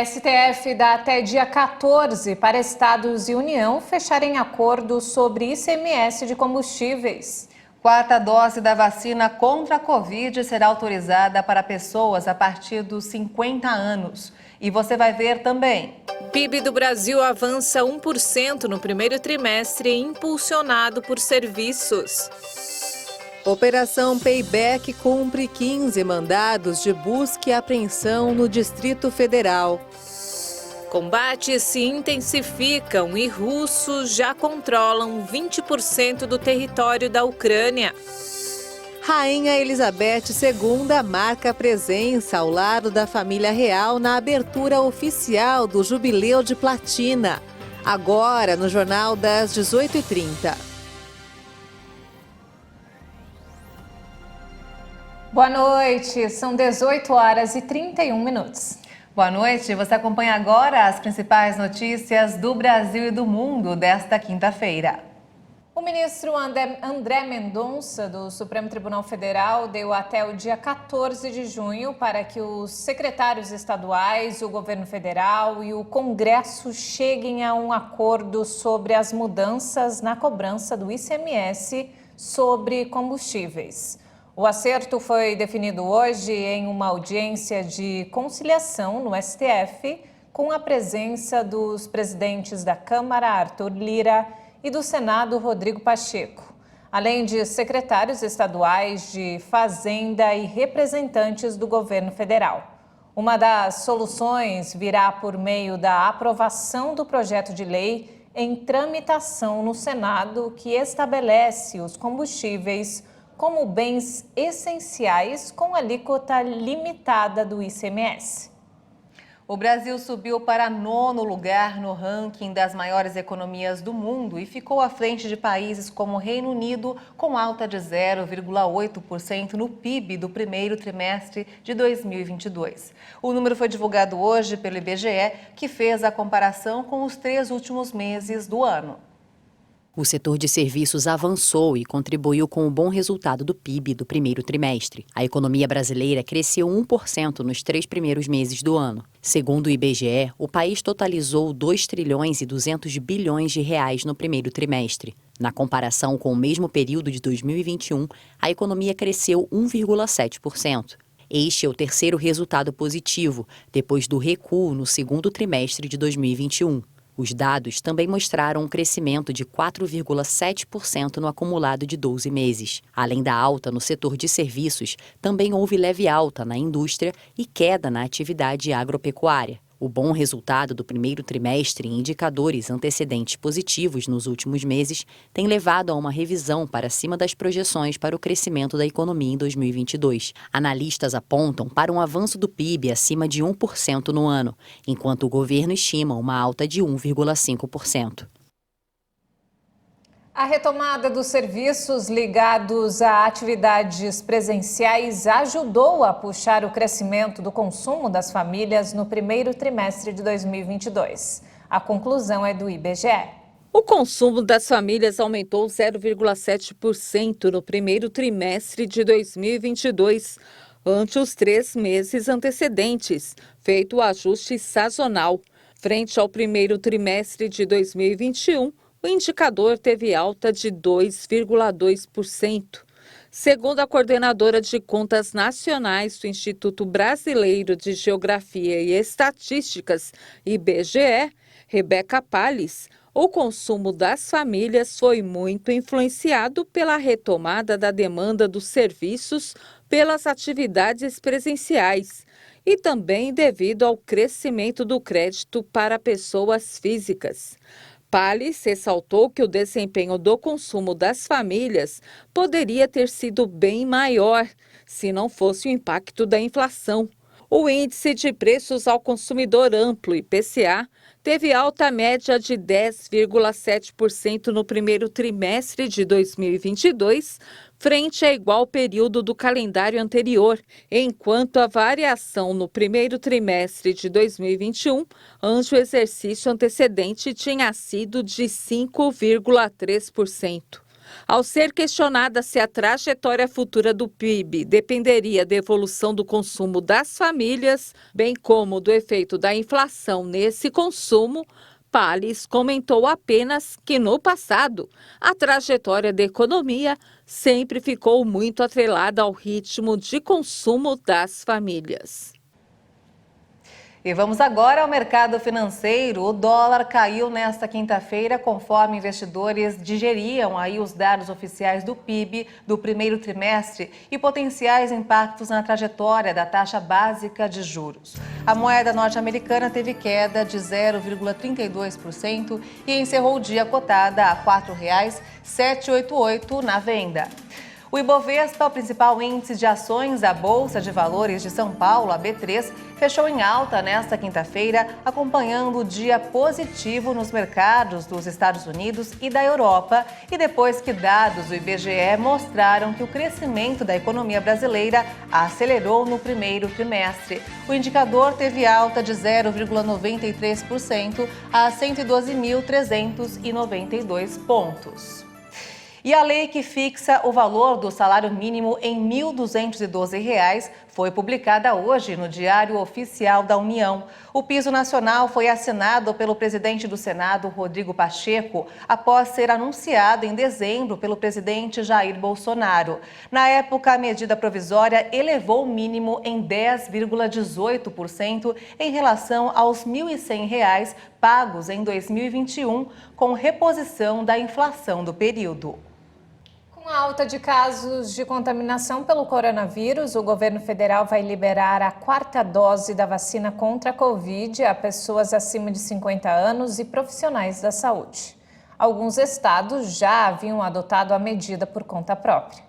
STF dá até dia 14 para Estados e União fecharem acordo sobre ICMS de combustíveis. Quarta dose da vacina contra a Covid será autorizada para pessoas a partir dos 50 anos. E você vai ver também. PIB do Brasil avança 1% no primeiro trimestre, impulsionado por serviços. Operação Payback cumpre 15 mandados de busca e apreensão no Distrito Federal. Combates se intensificam e russos já controlam 20% do território da Ucrânia. Rainha Elizabeth II marca presença ao lado da família real na abertura oficial do Jubileu de Platina. Agora, no Jornal das 18h30. Boa noite, são 18h31. Boa noite, você acompanha agora as principais notícias do Brasil e do mundo desta quinta-feira. O ministro André Mendonça, do Supremo Tribunal Federal, deu até o dia 14 de junho para que os secretários estaduais, o governo federal e o Congresso cheguem a um acordo sobre as mudanças na cobrança do ICMS sobre combustíveis. O acerto foi definido hoje em uma audiência de conciliação no STF, com a presença dos presidentes da Câmara, Arthur Lira, e do Senado, Rodrigo Pacheco, além de secretários estaduais de Fazenda e representantes do governo federal. Uma das soluções virá por meio da aprovação do projeto de lei em tramitação no Senado, que estabelece os combustíveis como bens essenciais com alíquota limitada do ICMS. O Brasil subiu para 9º lugar no ranking das maiores economias do mundo e ficou à frente de países como o Reino Unido, com alta de 0,8% no PIB do primeiro trimestre de 2022. O número foi divulgado hoje pelo IBGE, que fez a comparação com os 3 últimos meses do ano. O setor de serviços avançou e contribuiu com o bom resultado do PIB do primeiro trimestre. A economia brasileira cresceu 1% nos 3 primeiros meses do ano. Segundo o IBGE, o país totalizou 2 trilhões e 200 bilhões de reais no primeiro trimestre. Na comparação com o mesmo período de 2021, a economia cresceu 1,7%. Este é o terceiro resultado positivo, depois do recuo no segundo trimestre de 2021. Os dados também mostraram um crescimento de 4,7% no acumulado de 12 meses. Além da alta no setor de serviços, também houve leve alta na indústria e queda na atividade agropecuária. O bom resultado do primeiro trimestre em indicadores antecedentes positivos nos últimos meses tem levado a uma revisão para cima das projeções para o crescimento da economia em 2022. Analistas apontam para um avanço do PIB acima de 1% no ano, enquanto o governo estima uma alta de 1,5%. A retomada dos serviços ligados a atividades presenciais ajudou a puxar o crescimento do consumo das famílias no primeiro trimestre de 2022. A conclusão é do IBGE. O consumo das famílias aumentou 0,7% no primeiro trimestre de 2022, ante os 3 meses antecedentes, feito o ajuste sazonal. Frente ao primeiro trimestre de 2021, o indicador teve alta de 2,2%. Segundo a coordenadora de contas nacionais do Instituto Brasileiro de Geografia e Estatísticas, IBGE, Rebeca Palles, o consumo das famílias foi muito influenciado pela retomada da demanda dos serviços pelas atividades presenciais e também devido ao crescimento do crédito para pessoas físicas. Palles ressaltou que o desempenho do consumo das famílias poderia ter sido bem maior se não fosse o impacto da inflação. O índice de preços ao consumidor amplo, IPCA, teve alta média de 10,7% no primeiro trimestre de 2022, frente a igual período do calendário anterior, enquanto a variação no primeiro trimestre de 2021, ante o exercício antecedente, tinha sido de 5,3%. Ao ser questionada se a trajetória futura do PIB dependeria da evolução do consumo das famílias, bem como do efeito da inflação nesse consumo, Palles comentou apenas que, no passado, a trajetória da economia sempre ficou muito atrelada ao ritmo de consumo das famílias. E vamos agora ao mercado financeiro. O dólar caiu nesta quinta-feira, conforme investidores digeriam aí os dados oficiais do PIB do primeiro trimestre e potenciais impactos na trajetória da taxa básica de juros. A moeda norte-americana teve queda de 0,32% e encerrou o dia cotada a R$ 4,788 na venda. O Ibovespa, o principal índice de ações da Bolsa de Valores de São Paulo, a B3, fechou em alta nesta quinta-feira, acompanhando o dia positivo nos mercados dos Estados Unidos e da Europa, e depois que dados do IBGE mostraram que o crescimento da economia brasileira acelerou no primeiro trimestre. O indicador teve alta de 0,93% a 112.392 pontos. E a lei que fixa o valor do salário mínimo em R$ 1.212 foi publicada hoje no Diário Oficial da União. O piso nacional foi assinado pelo presidente do Senado, Rodrigo Pacheco, após ser anunciado em dezembro pelo presidente Jair Bolsonaro. Na época, a medida provisória elevou o mínimo em 10,18% em relação aos R$ 1.100 pagos em 2021, com reposição da inflação do período. Com a alta de casos de contaminação pelo coronavírus, o governo federal vai liberar a 4ª dose da vacina contra a Covid a pessoas acima de 50 anos e profissionais da saúde. Alguns estados já haviam adotado a medida por conta própria.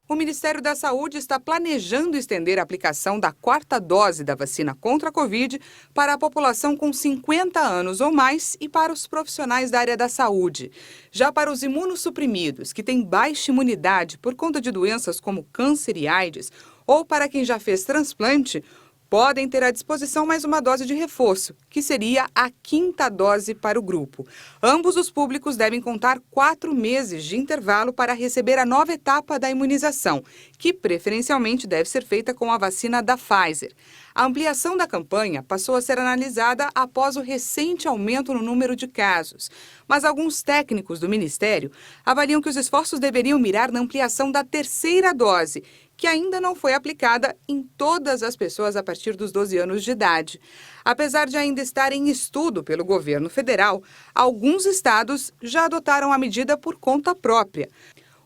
O Ministério da Saúde está planejando estender a aplicação da 4ª dose da vacina contra a Covid para a população com 50 anos ou mais e para os profissionais da área da saúde. Já para os imunossuprimidos, que têm baixa imunidade por conta de doenças como câncer e AIDS, ou para quem já fez transplante, podem ter à disposição mais uma dose de reforço, que seria a 5ª dose para o grupo. Ambos os públicos devem contar 4 meses de intervalo para receber a nova etapa da imunização, que preferencialmente deve ser feita com a vacina da Pfizer. A ampliação da campanha passou a ser analisada após o recente aumento no número de casos. Mas alguns técnicos do Ministério avaliam que os esforços deveriam mirar na ampliação da 3ª dose, que ainda não foi aplicada em todas as pessoas a partir dos 12 anos de idade. Apesar de ainda estar em estudo pelo governo federal, alguns estados já adotaram a medida por conta própria.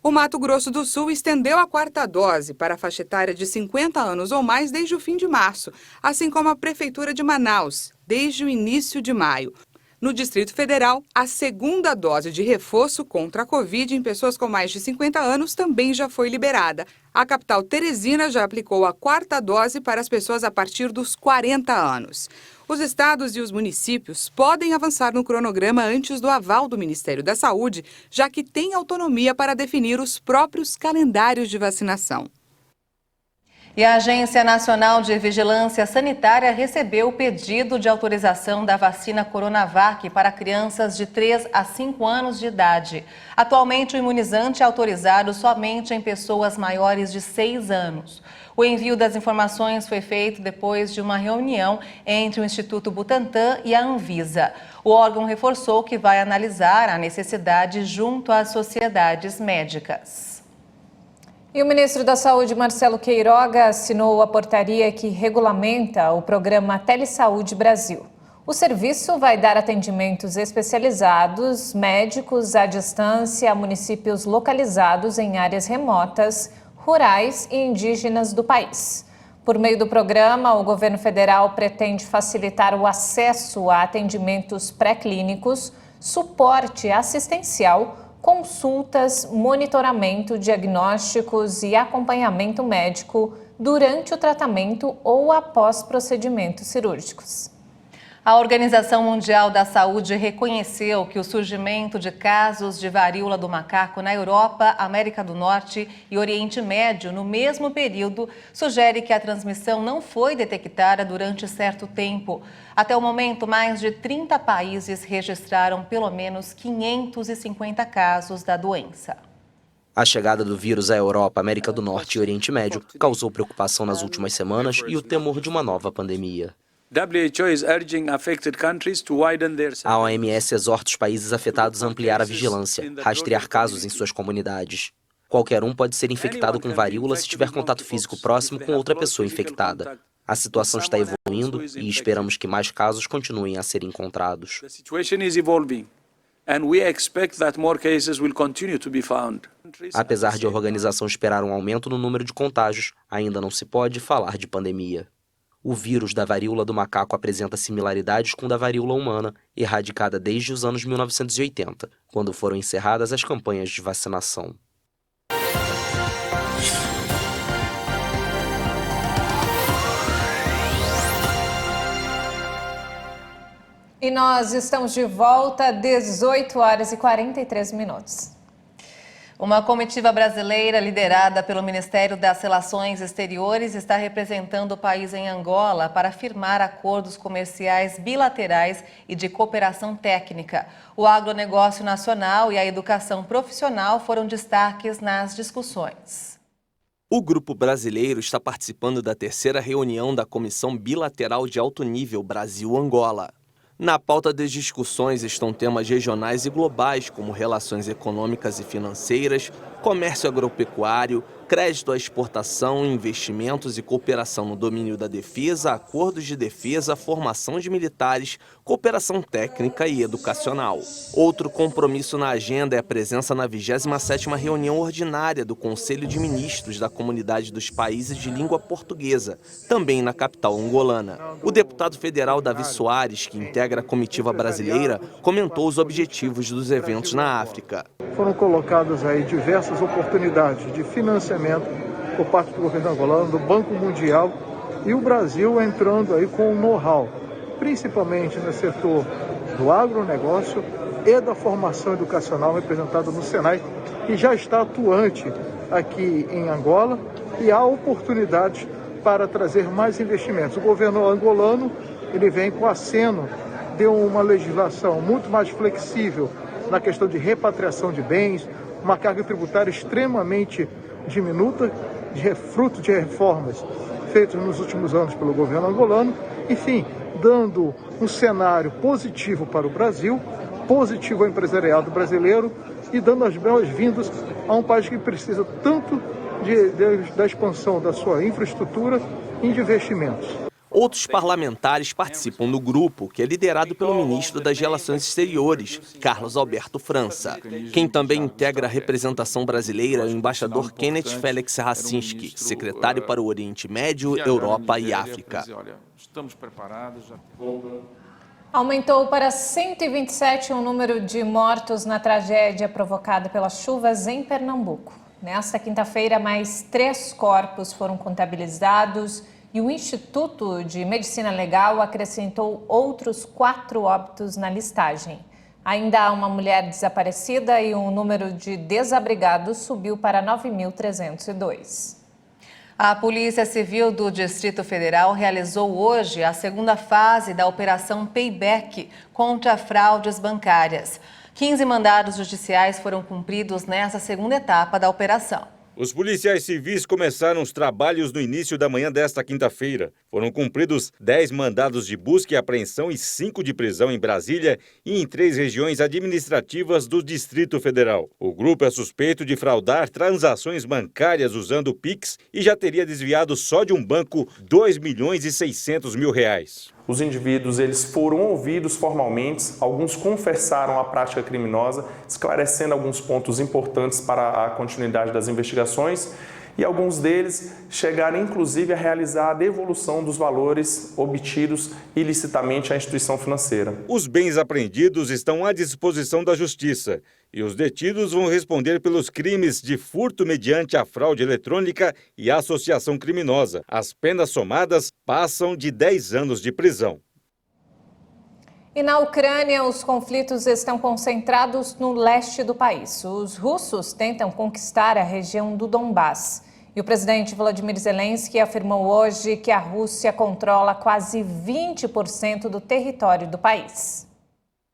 O Mato Grosso do Sul estendeu a 4ª dose para a faixa etária de 50 anos ou mais desde o fim de março, assim como a Prefeitura de Manaus, desde o início de maio. No Distrito Federal, a 2ª dose de reforço contra a Covid em pessoas com mais de 50 anos também já foi liberada. A capital Teresina já aplicou a 4ª dose para as pessoas a partir dos 40 anos. Os estados e os municípios podem avançar no cronograma antes do aval do Ministério da Saúde, já que têm autonomia para definir os próprios calendários de vacinação. E a Agência Nacional de Vigilância Sanitária recebeu o pedido de autorização da vacina Coronavac para crianças de 3 a 5 anos de idade. Atualmente, o imunizante é autorizado somente em pessoas maiores de 6 anos. O envio das informações foi feito depois de uma reunião entre o Instituto Butantan e a Anvisa. O órgão reforçou que vai analisar a necessidade junto às sociedades médicas. E o ministro da Saúde, Marcelo Queiroga, assinou a portaria que regulamenta o programa Telesaúde Brasil. O serviço vai dar atendimentos especializados, médicos à distância a municípios localizados em áreas remotas, rurais e indígenas do país. Por meio do programa, o governo federal pretende facilitar o acesso a atendimentos pré-clínicos, suporte assistencial, consultas, monitoramento, diagnósticos e acompanhamento médico durante o tratamento ou após procedimentos cirúrgicos. A Organização Mundial da Saúde reconheceu que o surgimento de casos de varíola do macaco na Europa, América do Norte e Oriente Médio no mesmo período sugere que a transmissão não foi detectada durante certo tempo. Até o momento, mais de 30 países registraram pelo menos 550 casos da doença. A chegada do vírus à Europa, América do Norte e Oriente Médio causou preocupação nas últimas semanas e o temor de uma nova pandemia. A OMS exorta os países afetados a ampliar a vigilância, rastrear casos em suas comunidades. Qualquer um pode ser infectado com varíola se tiver contato físico próximo com outra pessoa infectada. A situação está evoluindo e esperamos que mais casos continuem a ser encontrados. Apesar de a organização esperar um aumento no número de contágios, ainda não se pode falar de pandemia. O vírus da varíola do macaco apresenta similaridades com o da varíola humana, erradicada desde os anos 1980, quando foram encerradas as campanhas de vacinação. E nós estamos de volta, 18 horas e 43 minutos. Uma comitiva brasileira liderada pelo Ministério das Relações Exteriores está representando o país em Angola para firmar acordos comerciais bilaterais e de cooperação técnica. O agronegócio nacional e a educação profissional foram destaques nas discussões. O grupo brasileiro está participando da terceira reunião da Comissão Bilateral de Alto Nível Brasil-Angola. Na pauta das discussões estão temas regionais e globais, como relações econômicas e financeiras, comércio agropecuário, crédito à exportação, investimentos e cooperação no domínio da defesa, acordos de defesa, formação de militares, cooperação técnica e educacional. Outro compromisso na agenda é a presença na 27ª reunião ordinária do Conselho de Ministros da Comunidade dos Países de Língua Portuguesa, também na capital angolana. O deputado federal Davi Soares, que integra a comitiva brasileira, comentou os objetivos dos eventos na África. Foram colocadas aí diversas oportunidades de financiamento por parte do governo angolano, do Banco Mundial, e o Brasil entrando aí com know-how, principalmente no setor do agronegócio e da formação educacional representada no Senai, que já está atuante aqui em Angola, e há oportunidades para trazer mais investimentos. O governo angolano ele vem com aceno de uma legislação muito mais flexível na questão de repatriação de bens, uma carga tributária extremamente diminuta, fruto de reformas feitas nos últimos anos pelo governo angolano, enfim, dando um cenário positivo para o Brasil, positivo ao empresariado brasileiro e dando as boas-vindas a um país que precisa tanto da expansão da sua infraestrutura e de investimentos. Outros parlamentares participam do grupo, que é liderado pelo ministro das Relações Exteriores, Carlos Alberto França. Quem também integra a representação brasileira é o embaixador Kenneth Felix Racinski, secretário para o Oriente Médio, Europa e África. Aumentou para 127 o número de mortos na tragédia provocada pelas chuvas em Pernambuco. Nesta quinta-feira, mais 3 corpos foram contabilizados e o Instituto de Medicina Legal acrescentou outros 4 óbitos na listagem. Ainda há uma mulher desaparecida e o número de desabrigados subiu para 9.302. A Polícia Civil do Distrito Federal realizou hoje a segunda fase da Operação Payback contra fraudes bancárias. 15 mandados judiciais foram cumpridos nessa segunda etapa da operação. Os policiais civis começaram os trabalhos no início da manhã desta quinta-feira. Foram cumpridos 10 mandados de busca e apreensão e 5 de prisão em Brasília e em 3 regiões administrativas do Distrito Federal. O grupo é suspeito de fraudar transações bancárias usando o Pix e já teria desviado só de um banco R$2.600.000. Os indivíduos eles foram ouvidos formalmente, alguns confessaram a prática criminosa, esclarecendo alguns pontos importantes para a continuidade das investigações, e alguns deles chegaram inclusive a realizar a devolução dos valores obtidos ilicitamente à instituição financeira. Os bens apreendidos estão à disposição da Justiça e os detidos vão responder pelos crimes de furto mediante a fraude eletrônica e associação criminosa. As penas somadas passam de 10 anos de prisão. E na Ucrânia, os conflitos estão concentrados no leste do país. Os russos tentam conquistar a região do Donbás. E o presidente Volodymyr Zelensky afirmou hoje que a Rússia controla quase 20% do território do país.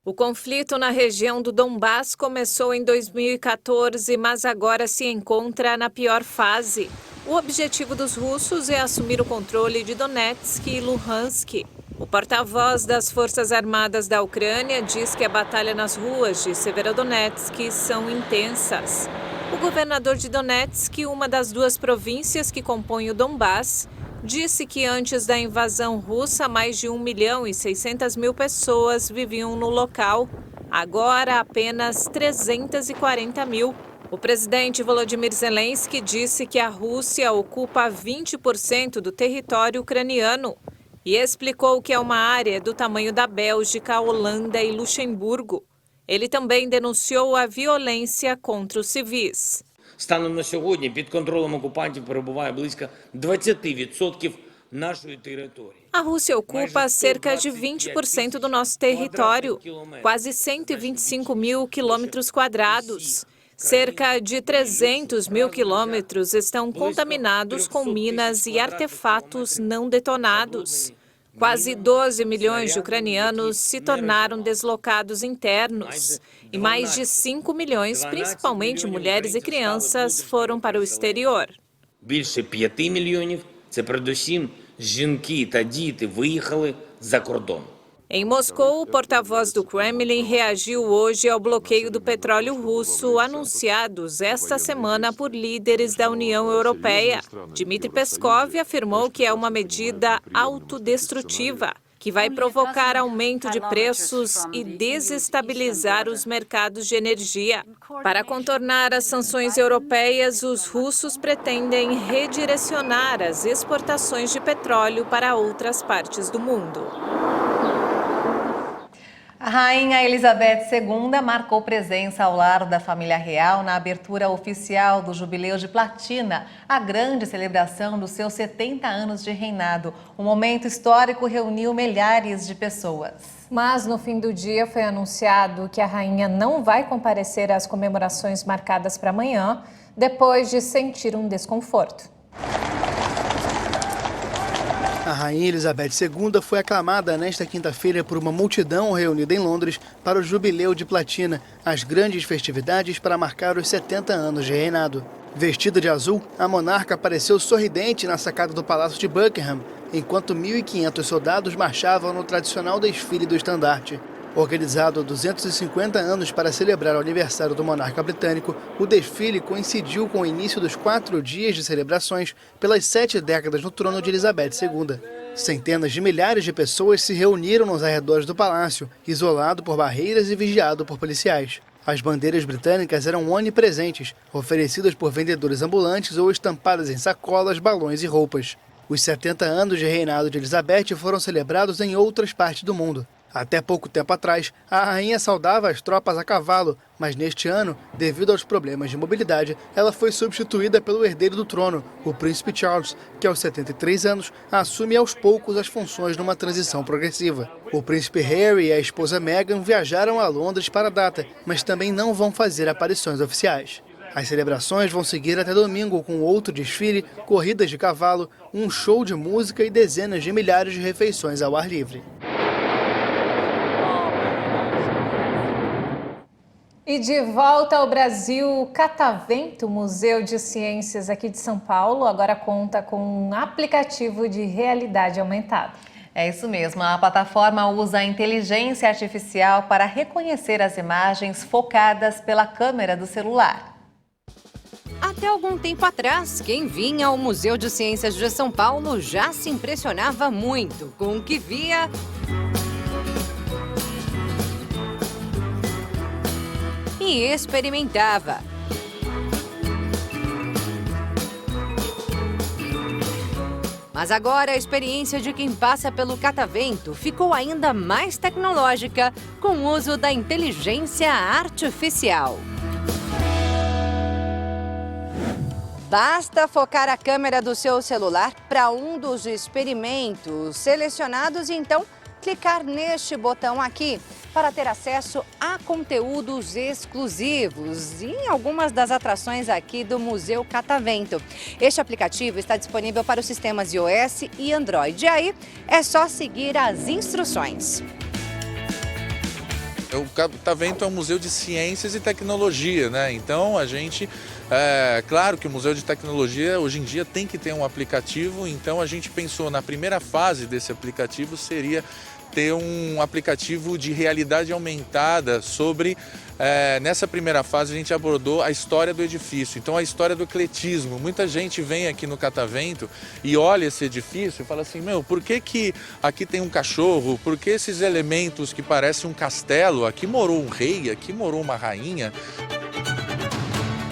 O conflito na região do Donbás começou em 2014, mas agora se encontra na pior fase. O objetivo dos russos é assumir o controle de Donetsk e Luhansk. O porta-voz das Forças Armadas da Ucrânia diz que a batalha nas ruas de Severodonetsk são intensas. O governador de Donetsk, uma das duas províncias que compõem o Donbás, disse que antes da invasão russa, mais de 1.600.000 pessoas viviam no local. Agora, apenas 340.000. O presidente Volodymyr Zelensky disse que a Rússia ocupa 20% do território ucraniano e explicou que é uma área do tamanho da Bélgica, Holanda e Luxemburgo. Ele também denunciou a violência contra os civis. Станом на сьогодні під контролем окупантів перебуває близько 20% нашої території. A Rússia ocupa cerca de 20% do nosso território, quase 125.000 quilômetros quadrados. Cerca de 300.000 quilômetros estão contaminados com minas e artefatos não detonados. Quase 12 milhões de ucranianos se tornaram deslocados internos e mais de 5 milhões, principalmente mulheres e crianças, foram para o exterior. Більше 5 мільйонів – це передусім жінки та діти виїхали за кордон. Em Moscou, o porta-voz do Kremlin reagiu hoje ao bloqueio do petróleo russo anunciados esta semana por líderes da União Europeia. Dmitry Peskov afirmou que é uma medida autodestrutiva, que vai provocar aumento de preços e desestabilizar os mercados de energia. Para contornar as sanções europeias, os russos pretendem redirecionar as exportações de petróleo para outras partes do mundo. A rainha Elizabeth II marcou presença ao lado da família real na abertura oficial do Jubileu de Platina, a grande celebração dos seus 70 anos de reinado. O momento histórico reuniu milhares de pessoas. Mas no fim do dia foi anunciado que a rainha não vai comparecer às comemorações marcadas para amanhã, depois de sentir um desconforto. A Rainha Elizabeth II foi aclamada nesta quinta-feira por uma multidão reunida em Londres para o Jubileu de Platina, as grandes festividades para marcar os 70 anos de reinado. Vestida de azul, a monarca apareceu sorridente na sacada do Palácio de Buckingham, enquanto 1.500 soldados marchavam no tradicional desfile do estandarte. Organizado há 250 anos para celebrar o aniversário do monarca britânico, o desfile coincidiu com o início dos 4 dias de celebrações pelas 7 décadas no trono de Elizabeth II. Centenas de milhares de pessoas se reuniram nos arredores do palácio, isolado por barreiras e vigiado por policiais. As bandeiras britânicas eram onipresentes, oferecidas por vendedores ambulantes ou estampadas em sacolas, balões e roupas. Os 70 anos de reinado de Elizabeth foram celebrados em outras partes do mundo. Até pouco tempo atrás, a rainha saudava as tropas a cavalo, mas neste ano, devido aos problemas de mobilidade, ela foi substituída pelo herdeiro do trono, o príncipe Charles, que aos 73 anos assume aos poucos as funções numa transição progressiva. O príncipe Harry e a esposa Meghan viajaram a Londres para a data, mas também não vão fazer aparições oficiais. As celebrações vão seguir até domingo com outro desfile, corridas de cavalo, um show de música e dezenas de milhares de refeições ao ar livre. E de volta ao Brasil, o Catavento, Museu de Ciências aqui de São Paulo, agora conta com um aplicativo de realidade aumentada. É isso mesmo, a plataforma usa a inteligência artificial para reconhecer as imagens focadas pela câmera do celular. Até algum tempo atrás, quem vinha ao Museu de Ciências de São Paulo já se impressionava muito com o que via e experimentava. Mas agora a experiência de quem passa pelo Catavento ficou ainda mais tecnológica com o uso da inteligência artificial. Basta focar a câmera do seu celular para um dos experimentos selecionados e então clicar neste botão aqui para ter acesso a conteúdos exclusivos e em algumas das atrações aqui do Museu Catavento. Este aplicativo está disponível para os sistemas iOS e Android. E aí é só seguir as instruções. O Catavento é um museu de ciências e tecnologia, né? Então a gente, claro que o Museu de Tecnologia hoje em dia tem que ter um aplicativo, então a gente pensou na primeira fase desse aplicativo seria ter um aplicativo de realidade aumentada sobre, nessa primeira fase a gente abordou a história do edifício, então a história do ecletismo. Muita gente vem aqui no Catavento e olha esse edifício e fala assim, por que aqui tem um cachorro? Por que esses elementos que parecem um castelo? Aqui morou um rei, aqui morou uma rainha.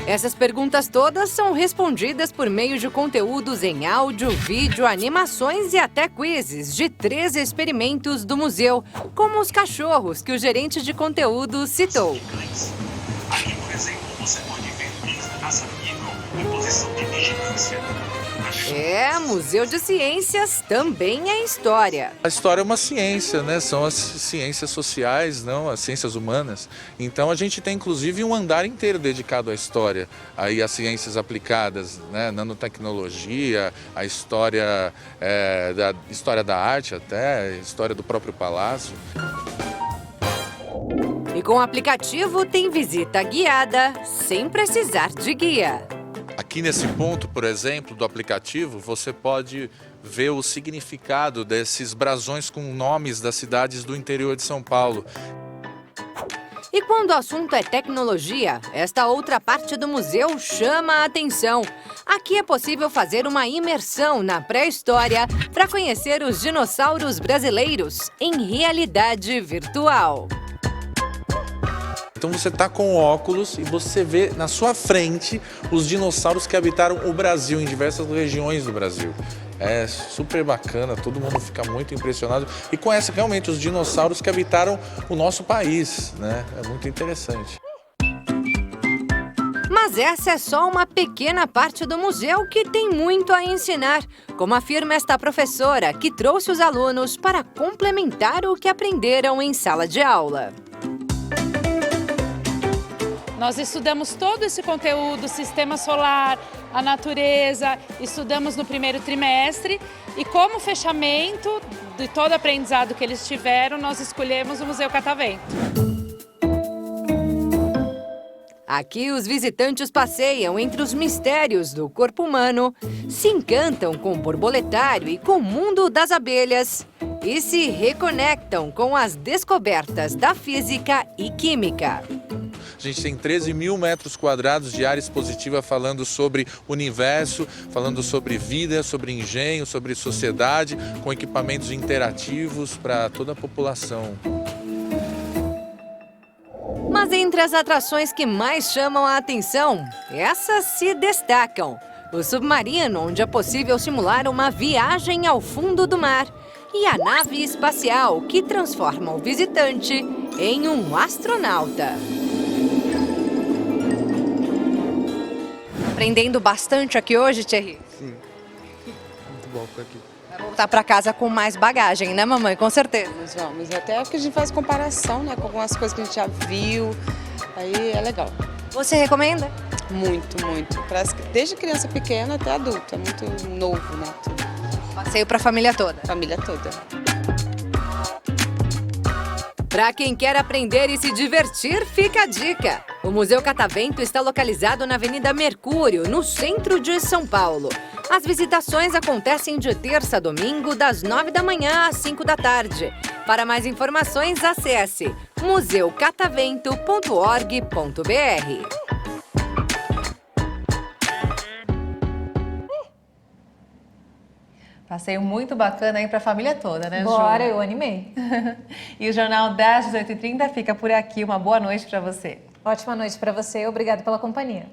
Essas perguntas todas são respondidas por meio de conteúdos em áudio, vídeo, animações e até quizzes de 3 experimentos do museu, como os cachorros que o gerente de conteúdo citou. Aqui, por exemplo, você pode ver a raça Beagle em posição de vigilância. Museu de Ciências também é história. A história é uma ciência, né? São as ciências sociais, não as ciências humanas. Então a gente tem inclusive um andar inteiro dedicado à história, aí às ciências aplicadas, né? Nanotecnologia, a história, história da arte até, a história do próprio palácio. E com o aplicativo tem visita guiada, sem precisar de guia. Aqui nesse ponto, por exemplo, do aplicativo, você pode ver o significado desses brasões com nomes das cidades do interior de São Paulo. E quando o assunto é tecnologia, esta outra parte do museu chama a atenção. Aqui é possível fazer uma imersão na pré-história para conhecer os dinossauros brasileiros em realidade virtual. Então você está com óculos e você vê na sua frente os dinossauros que habitaram o Brasil, em diversas regiões do Brasil. É super bacana, todo mundo fica muito impressionado e conhece realmente os dinossauros que habitaram o nosso país, né? É muito interessante. Mas essa é só uma pequena parte do museu que tem muito a ensinar, como afirma esta professora, que trouxe os alunos para complementar o que aprenderam em sala de aula. Nós estudamos todo esse conteúdo, sistema solar, a natureza, estudamos no primeiro trimestre e como fechamento de todo o aprendizado que eles tiveram, nós escolhemos o Museu Catavento. Aqui os visitantes passeiam entre os mistérios do corpo humano, se encantam com o borboletário e com o mundo das abelhas e se reconectam com as descobertas da física e química. A gente tem 13 mil metros quadrados de área expositiva falando sobre universo, falando sobre vida, sobre engenho, sobre sociedade, com equipamentos interativos para toda a população. Mas entre as atrações que mais chamam a atenção, essas se destacam. O submarino, onde é possível simular uma viagem ao fundo do mar, e a nave espacial, que transforma o visitante em um astronauta. Aprendendo bastante aqui hoje, Thierry? Sim, muito bom por aqui. Vai voltar para casa com mais bagagem, né, mamãe? Com certeza. Vamos, até porque a gente faz comparação, né, com algumas coisas que a gente já viu, aí é legal. Você recomenda? Muito, muito. Desde criança pequena até adulto, é muito novo, né? Passeio para a família toda? Família toda. Para quem quer aprender e se divertir, fica a dica. O Museu Catavento está localizado na Avenida Mercúrio, no centro de São Paulo. As visitações acontecem de terça a domingo, das 9 da manhã às 5 da tarde. Para mais informações, acesse museucatavento.org.br. Passeio muito bacana aí para a família toda, né, Ju? Bora, eu animei. E o Jornal das 18h30 fica por aqui. Uma boa noite para você. Ótima noite para você. Obrigada pela companhia.